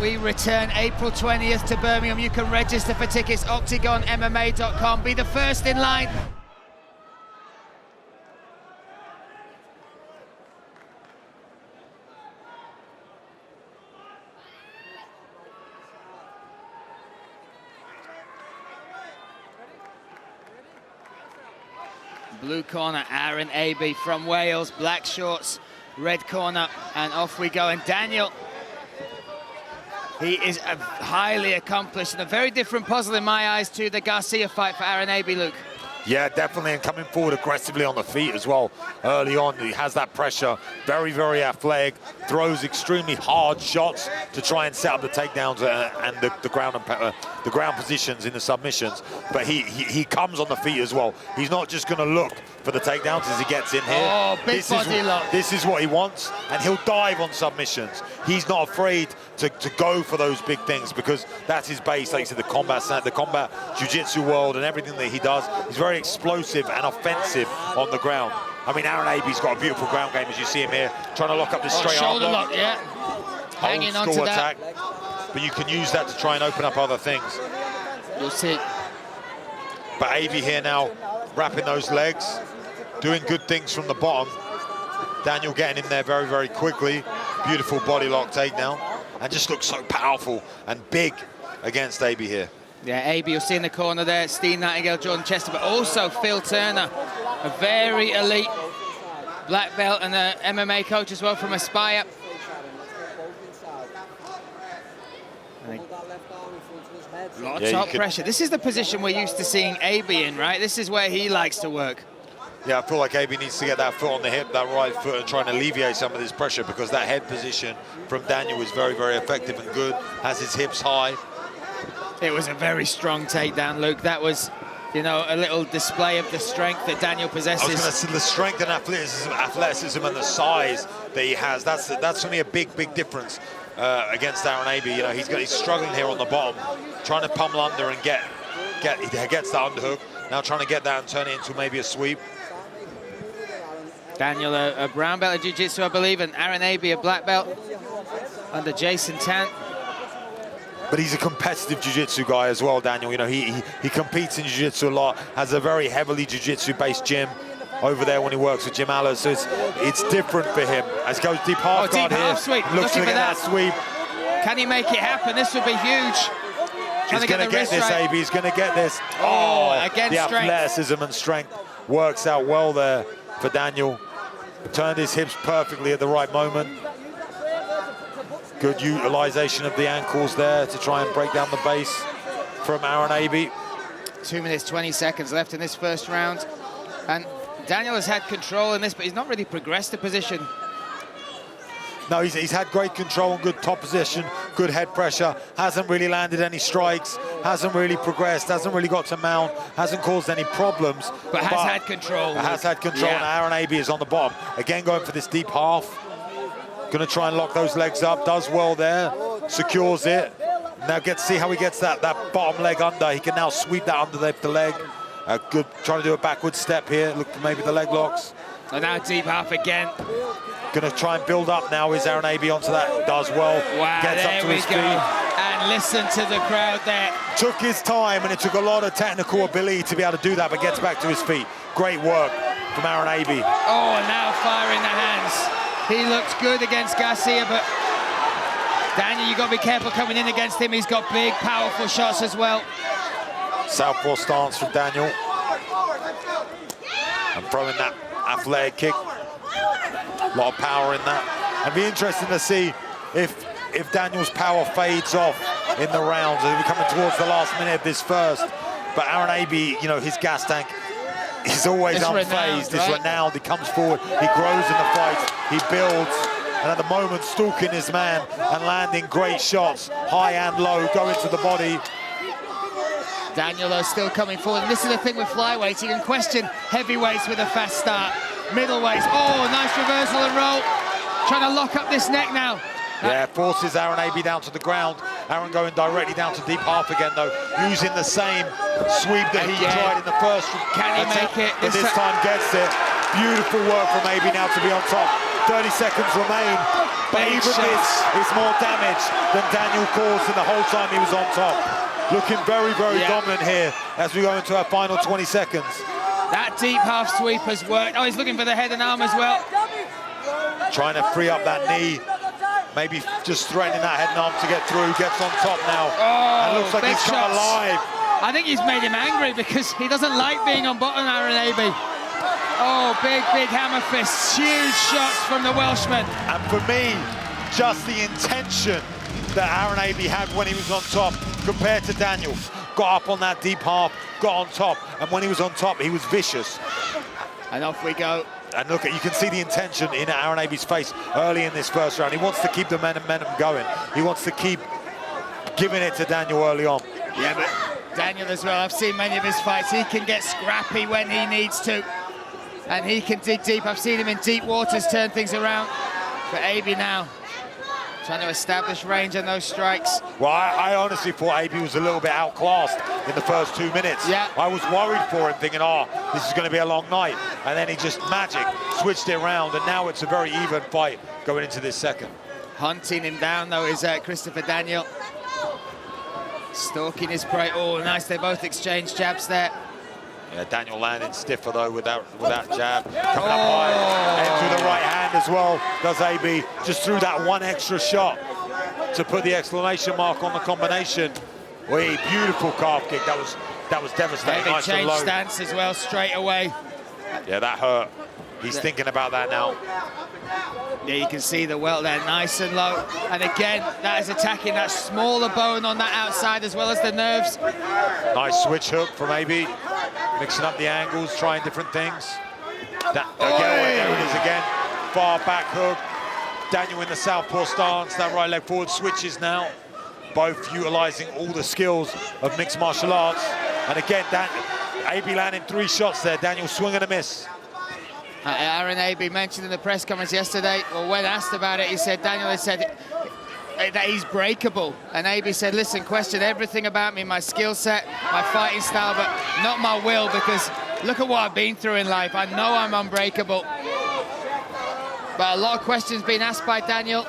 We return April 20th to Birmingham. You can register for tickets, OKTAGONMMA.com. Be the first in line. Blue corner, Aaron Abbey from Wales. Black shorts, red corner, and off we go. And Daniel, he is a highly accomplished and a very different puzzle in my eyes to the Garcia fight for Aaron Abbey, Luke. Yeah, definitely, and coming forward aggressively on the feet as well. Early on, he has that pressure, very, very athletic, throws extremely hard shots to try and set up the takedowns and the ground positions in the submissions. But he comes on the feet as well. He's not just going to look for the takedowns as he gets in here. Oh, big body lock. This is what he wants, and he'll dive on submissions. He's not afraid to go for those big things because that's his base, like you said, the combat jiu-jitsu world and everything that he does. He's very explosive and offensive on the ground. I mean, Aaron Abbey's got a beautiful ground game, as you see him here, trying to lock up this straight arm shoulder lock, yeah. Hanging on to that. Attack, but you can use that to try and open up other things. You'll see. But Abbey here now, wrapping those legs, doing good things from the bottom. Daniel getting in there very, very quickly. Beautiful body lock takedown, and just looks so powerful and big against Abbey here. Yeah, Abbey, you'll see in the corner there, Steve Nightingale, Jordan Chester, but also Phil Turner, a very elite black belt and an MMA coach as well from Aspire. A lot of top pressure. This is the position we're used to seeing Abbey in, right? This is where he likes to work. Yeah, I feel like Abbey needs to get that foot on the hip, that right foot, and try and alleviate some of this pressure because that head position from Daniel is very, very effective and good, has his hips high. It was a very strong takedown, Luke. That was, you know, a little display of the strength that Daniel possesses. I was going to say the strength and athleticism and the size that he has. That's for me a big, big difference against Aaron Abbey. You know, he's struggling here on the bottom, trying to pummel under and he gets that underhook. Now trying to get that and turn it into maybe a sweep. Daniel, a brown belt of jiu-jitsu, I believe, and Aaron Abbey, a black belt under Jason Tant. But he's a competitive jiu-jitsu guy as well, Daniel. You know, he competes in jiu-jitsu a lot, has a very heavily jiu-jitsu-based gym over there when he works with Jim Aller, so it's different for him. As he goes deep half guard deep here, half sweep. Looks to get that sweep. Can he make it happen? This would be huge. He's going to get this, Abbey. He's going to get this. Oh, again, the strength. Athleticism and strength works out well there for Daniel. Turned his hips perfectly at the right moment. Good utilization of the ankles there to try and break down the base from Aaron Abbey. 2 minutes, 20 seconds left in this first round. And Daniel has had control in this, but he's not really progressed the position. No, he's had great control and good top position, good head pressure, hasn't really landed any strikes, hasn't really progressed, hasn't really got to mount, hasn't caused any problems. But has had control. Has had control, yeah. And Aaron Abbey is on the bottom. Again, going for this deep half. Going to try and lock those legs up, does well there, secures it. Now get to see how he gets that bottom leg under. He can now sweep that underneath the leg. Good, trying to do a backward step here, look for maybe the leg locks. And now deep half again. Going to try and build up now, is Aaron Abbey onto that, does well. Wow, gets up to his feet. And listen to the crowd there. Took his time, and it took a lot of technical ability to be able to do that, but gets back to his feet. Great work from Aaron Abbey. Oh, and now fire in the hands. He looks good against Garcia, but Daniel, you've got to be careful coming in against him. He's got big, powerful shots as well. Southpaw stance from Daniel. And throwing that athletic kick. A lot of power in that. It'd be interesting to see if Daniel's power fades off in the rounds. We're coming towards the last minute of this first. But Aaron Abbey, you know, his gas tank, he's always unfazed. He's renowned. He comes forward. He grows in the fights. He builds. And at the moment, stalking his man and landing great shots, high and low, going to the body. Daniel, though, still coming forward. And this is the thing with flyweights. You can question heavyweights with a fast start. Middleweights. Oh, nice reversal and roll. Trying to lock up this neck now. Yeah, forces Aaron Abbey down to the ground. Aaron going directly down to deep half again, though, using the same sweep that he tried in the first Can he attempt, make it? But this time gets it. Beautiful work from Abbey now to be on top. 30 seconds remain. But even this is more damage than Daniel caused in the whole time he was on top. Looking very, very dominant here as we go into our final 20 seconds. That deep half sweep has worked. Oh, he's looking for the head and arm as well. Trying to free up that knee. Maybe just threatening that head and arm to get through. Gets on top now. Oh, and looks like he's come alive. I think he's made him angry because he doesn't like being on bottom, Aaron Abbey. Oh, big, big hammer fists. Huge shots from the Welshman. And for me, just the intention that Aaron Abbey had when he was on top compared to Daniel. Got up on that deep half, got on top, and when he was on top, he was vicious. And off we go. And look, you can see the intention in Aaron Abbey's face early in this first round. He wants to keep the momentum going. He wants to keep giving it to Daniel early on. Yeah, but Daniel as well, I've seen many of his fights. He can get scrappy when he needs to. And he can dig deep. I've seen him in deep waters turn things around. But Abbey now, trying to establish range on those strikes. Well, I honestly thought Abbey was a little bit outclassed in the first 2 minutes. Yeah. I was worried for him, thinking, oh, this is going to be a long night. And then he just switched it around, and now it's a very even fight going into this second. Hunting him down, though, is Christopher Daniel. Stalking his prey. Oh, nice. They both exchanged jabs there. Yeah, Daniel landing stiffer, though, with that jab. Coming up high, and through the right hand as well, does Abbey. Just threw that one extra shot to put the exclamation mark on the combination. Wait, beautiful calf kick. That was devastating. Abbey nice and changed low. stance as well, straight away. Yeah, that hurt. He's thinking about that now. Yeah, you can see the welt there, nice and low. And again, that is attacking that smaller bone on that outside as well as the nerves. Nice switch hook from Abbey. Mixing up the angles, trying different things. Again, there it is again. Far back hook. Daniel in the southpaw stance. That right leg forward switches now. Both utilising all the skills of mixed martial arts. And again, Abbey landing 3 shots there. Daniel swing and a miss. Aaron Abbey mentioned in the press conference yesterday, well, when asked about it, he said, Daniel had said that he's breakable. And Abbey said, listen, question everything about me, my skill set, my fighting style, but not my will, because look at what I've been through in life. I know I'm unbreakable. But a lot of questions being asked by Daniel,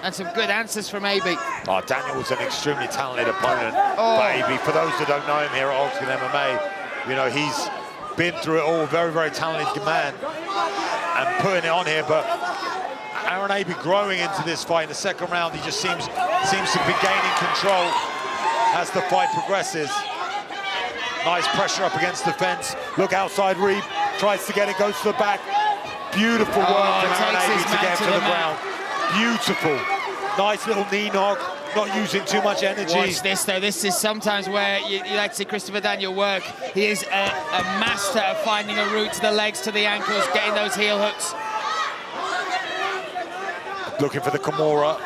and some good answers from Abbey. Oh, Daniel was an extremely talented opponent. But Abbey, for those that don't know him here at Octagon MMA, you know, he's been through it all, very, very talented man, and putting it on here. But Aaron Abbey growing into this fight in the second round, he just seems to be gaining control as the fight progresses. Nice pressure up against the fence. Look, outside Reed, tries to get it, goes to the back. Beautiful work from Aaron Abbey to get him to the ground. Beautiful. Nice little knee knock, not using too much energy. Watch this, though. This is sometimes where you like to see Christopher Daniel work. He is a master of finding a route to the legs, to the ankles, getting those heel hooks. Looking for the Kimura.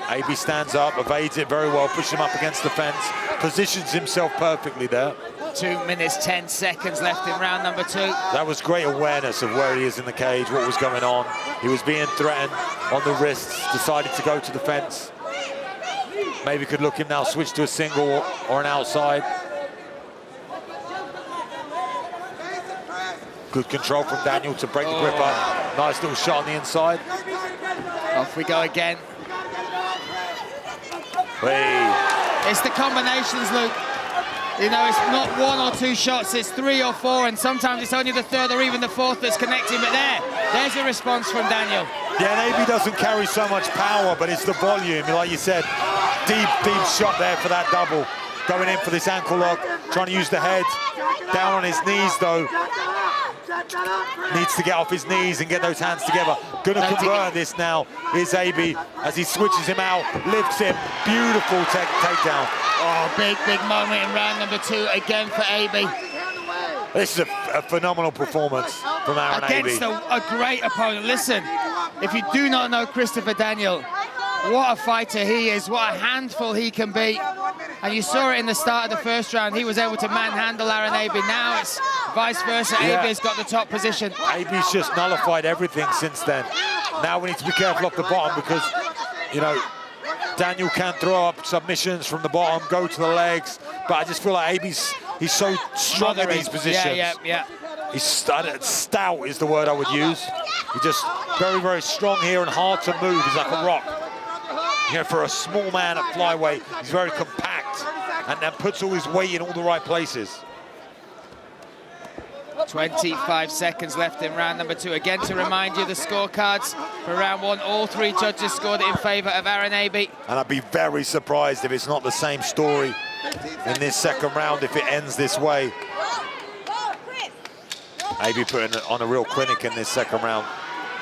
Abbey stands up, evades it very well, pushes him up against the fence, positions himself perfectly there. 2 minutes, 10 seconds left in round number 2. That was great awareness of where he is in the cage, what was going on. He was being threatened on the wrists, decided to go to the fence. Maybe could look him now, switch to a single or an outside. Good control from Daniel to break the grip up. Nice little shot on the inside. Off we go again. Hey. It's the combinations, Luke. You know, it's not 1 or 2 shots, it's 3 or 4, and sometimes it's only the 3rd or even the 4th that's connecting. But there's a response from Daniel. Yeah, and Abbey doesn't carry so much power, but it's the volume. Like you said, deep shot there for that double. Going in for this ankle lock, trying to use the head. Down on his knees, though. Needs to get off his knees and get those hands together. Gonna convert this now is Abbey as he switches him out, lifts him. Beautiful takedown. Oh, big moment in round number 2 again for Abbey. This is a phenomenal performance from Aaron Abbey. Against a great opponent. Listen, if you do not know Christopher Daniel, what a fighter he is, what a handful he can be. And you saw it in the start of the first round. He was able to manhandle Aaron Abbey. Now it's vice versa. Yeah. Abbey's got the top position. Abbey's just nullified everything since then. Now we need to be careful off the bottom because, you know, Daniel can throw up submissions from the bottom, go to the legs. But I just feel like he's so strong in these positions. Yeah. He's stout is the word I would use. He just very, very strong here and hard to move. He's like a rock. You know, for a small man at flyweight, he's very compact and then puts all his weight in all the right places. 25 seconds left in round number 2. Again, to remind you, the scorecards for round 1, all 3 judges scored it in favor of Aaron Abbey. And I'd be very surprised if it's not the same story in this second round if it ends this way. Abbey putting on a real clinic in this second round,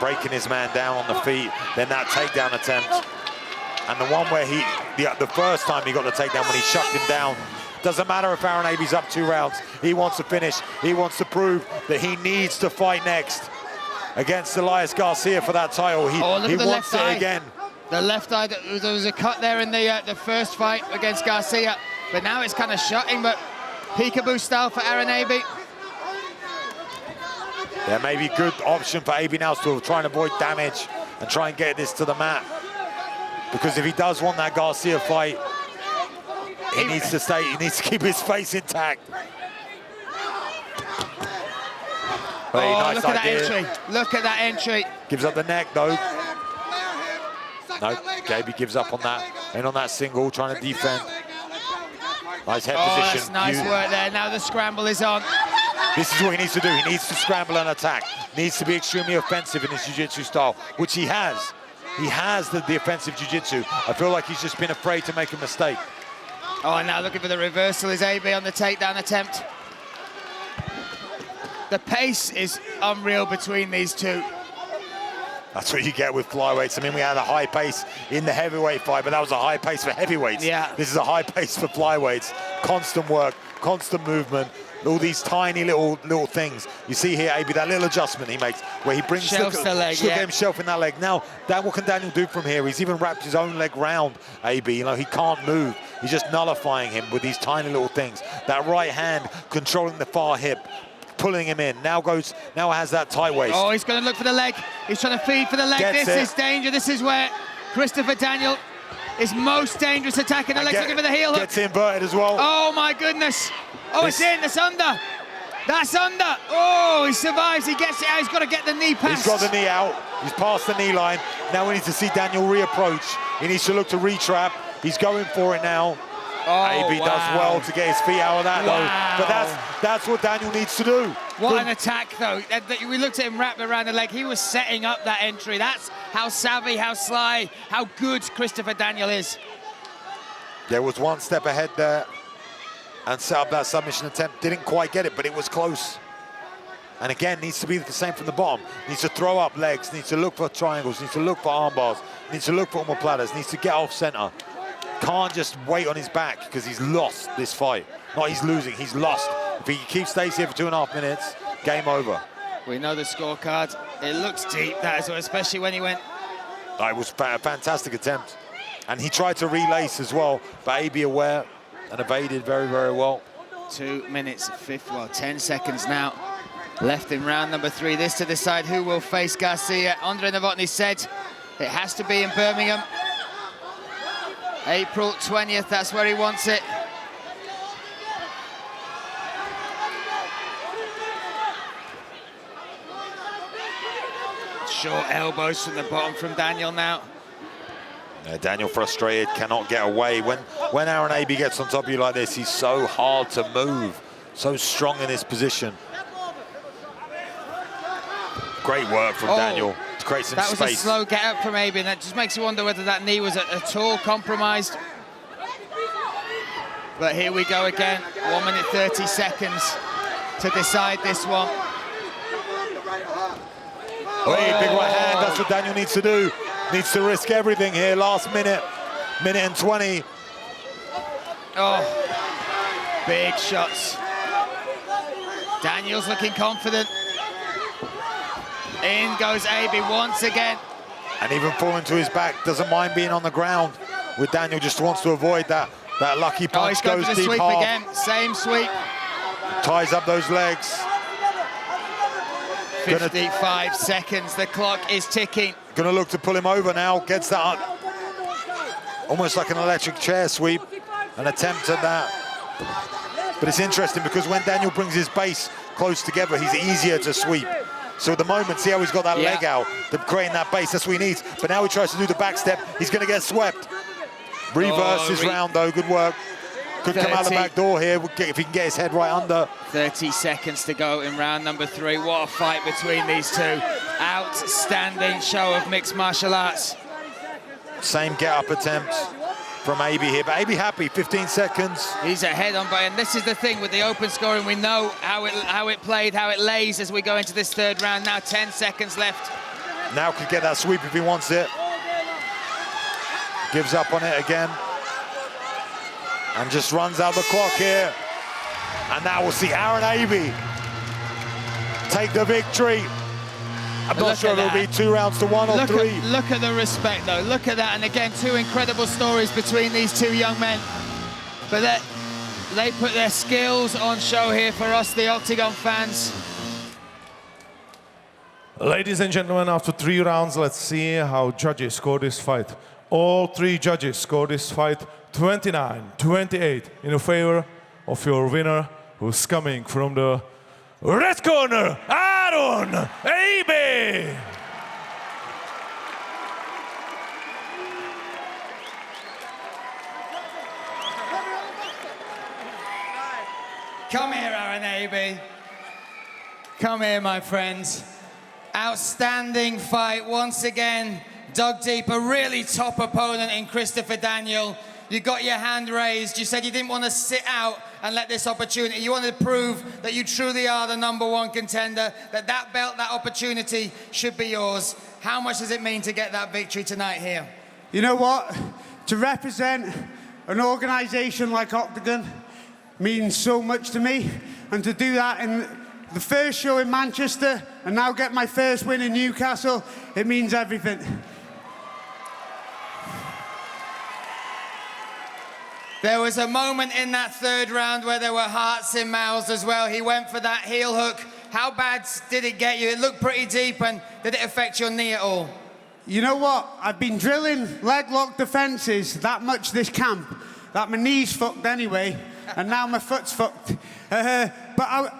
breaking his man down on the feet, then that takedown attempt. And the one where the first time he got the takedown when he shucked him down. Doesn't matter if Aaron Abbey's up 2 rounds. He wants to finish. He wants to prove that he needs to fight next against Elias Garcia for that title. He wants it again. The left eye, there was a cut there in the first fight against Garcia, but now it's kind of shutting, but peekaboo style for Aaron Abbey. Yeah, maybe good option for Abbey now to try and avoid damage and try and get this to the mat. Because if he does want that Garcia fight, he needs to keep his face intact. Very nice look at idea. that entry. Look at that entry. Gives up the neck, though. No, Abbey gives up on that. And on that single, trying to defend. Nice head position. That's nice work there. Now the scramble is on. This is what he needs to do. He needs to scramble and attack. Needs to be extremely offensive in his jiu-jitsu style, which he has. He has the offensive jiu-jitsu. I feel like he's just been afraid to make a mistake. Oh, and now looking for the reversal is Abbey on the takedown attempt. The pace is unreal between these two. That's what you get with flyweights. I mean, we had a high pace in the heavyweight fight, but that was a high pace for heavyweights. Yeah. This is a high pace for flyweights. Constant work, constant movement, all these tiny little things. You see here, Abbey, that little adjustment he makes, where he brings the leg, look at himself in that leg. Now, what can Daniel do from here? He's even wrapped his own leg round Abbey. You know, he can't move. He's just nullifying him with these tiny little things. That right hand controlling the far hip, pulling him in. Now has that tight waist. Oh, he's going to look for the leg. He's trying to feed for the leg. This is danger. This is where Christopher Daniel is most dangerous, attacking the legs, looking for the heel hook. Gets inverted as well. Oh my goodness. Oh, it's in. That's under. That's under. Oh, he survives. He gets it out. He's got to get the knee past. He's got the knee out. He's past the knee line. Now we need to see Daniel reapproach. He needs to look to retrap. He's going for it now. Oh, Abbey does well to get his feet out of that, though. But that's what Daniel needs to do. What an attack, though. We looked at him wrapped around the leg. He was setting up that entry. That's how savvy, how sly, how good Christopher Daniel is. There was one step ahead there and set up that submission attempt. Didn't quite get it, but it was close. And again, needs to be the same from the bottom. Needs to throw up legs, needs to look for triangles, needs to look for arm bars, needs to look for omoplatas, needs to get off center. Can't just wait on his back because he's lost this fight. Not he's losing, he's lost. If he stays here for 2.5 minutes, game over. We know the scorecard. It looks deep, that as well, especially when he went. It was a fantastic attempt. And he tried to relace as well, but Abbey aware and evaded very, very well. 2 minutes, 10 seconds now left in round number 3. This to decide who will face Garcia. Andre Novotny said it has to be in Birmingham. April 20th, that's where he wants it. Short elbows from the bottom from Daniel now. Daniel frustrated, cannot get away. When Aaron Abbey gets on top of you like this, he's so hard to move, so strong in his position. Great work from Daniel to create some space. That was a slow get up from Abbey, and that just makes you wonder whether that knee was at all compromised. But here we go again, 1 minute 30 seconds to decide this one. Big right hand, that's what Daniel needs to do. Needs to risk everything here, last minute and 20. Oh, big shots. Daniel's looking confident. In goes Abbey once again. And even falling to his back, doesn't mind being on the ground. With Daniel, just wants to avoid that lucky punch. He's going goes for the deep sweep half. again, same sweep. Ties up those legs. 55 seconds, the clock is ticking. Gonna look to pull him over now, gets that up. Almost like an electric chair sweep, an attempt at that. But it's interesting because when Daniel brings his base close together, he's easier to sweep. So at the moment, see how he's got that Yeah. leg out, creating that base, that's what he needs. But now he tries to do the back step, he's gonna get swept. Reverse his round though, good work. Could come out the back door here if he can get his head right under. 30 seconds to go in round number 3. What a fight between these two. Outstanding show of mixed martial arts. Same get-up attempt from AB here, but AB happy, 15 seconds. He's ahead on by, and this is the thing with the open scoring, we know how it played, how it lays as we go into this third round. Now 10 seconds left. Now could get that sweep if he wants it. Gives up on it again. And just runs out the clock here. And now we'll see Aaron AB take the victory. I'm not sure if it'll be 2 rounds to 1 or 3. Look at the respect, though. Look at that. And again, 2 incredible stories between these 2 young men. But they put their skills on show here for us, the Octagon fans. Ladies and gentlemen, after 3 rounds, let's see how judges score this fight. All 3 judges score this fight 29-28 in favor of your winner, who's coming from the red corner, Aaron AB. Come here, Aaron AB. Come here, my friends. Outstanding fight once again. Dug deep, a really top opponent in Christopher Daniel. You got your hand raised. You said you didn't want to sit out and let this opportunity. You wanted to prove that you truly are the #1 contender, that belt, that opportunity should be yours. How much does it mean to get that victory tonight here? You know what? To represent an organisation like Octagon means so much to me. And to do that in the first show in Manchester and now get my first win in Newcastle, it means everything. There was a moment in that third round where there were hearts in mouths as well. He went for that heel hook. How bad did it get you? It looked pretty deep, and did it affect your knee at all? You know what? I've been drilling leg lock defences that much this camp that my knee's fucked anyway, and now my foot's fucked. But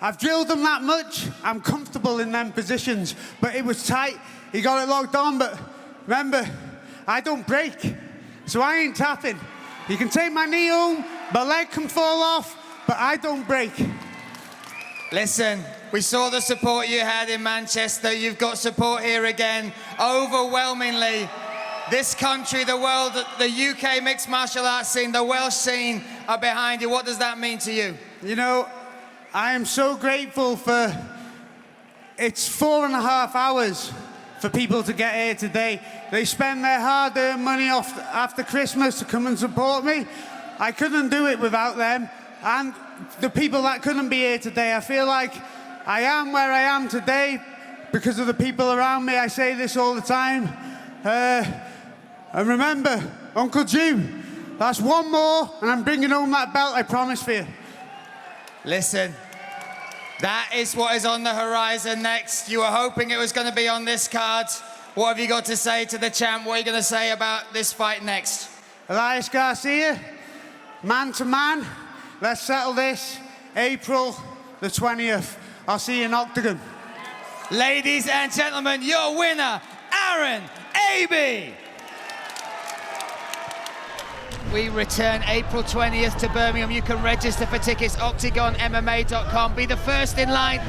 I've drilled them that much, I'm comfortable in them positions. But it was tight, he got it locked on, but remember, I don't break, so I ain't tapping. You can take my knee home, my leg can fall off, but I don't break. Listen, we saw the support you had in Manchester. You've got support here again. Overwhelmingly, this country, the world, the UK mixed martial arts scene, the Welsh scene are behind you. What does that mean to you? You know, I am so grateful for, it's 4.5 hours for people to get here today. They spend their hard-earned money off after Christmas to come and support me. I couldn't do it without them. And the people that couldn't be here today, I feel like I am where I am today because of the people around me. I say this all the time. And remember, Uncle June, that's 1 more, and I'm bringing home that belt, I promise for you. Listen, that is what is on the horizon next. You were hoping it was going to be on this card. What have you got to say to the champ? What are you going to say about this fight next? Elias Garcia, man to man, let's settle this. April the 20th. I'll see you in Octagon. Ladies and gentlemen, your winner, Aaron AB. We return April 20th to Birmingham. You can register for tickets, octagonmma.com. Be the first in line.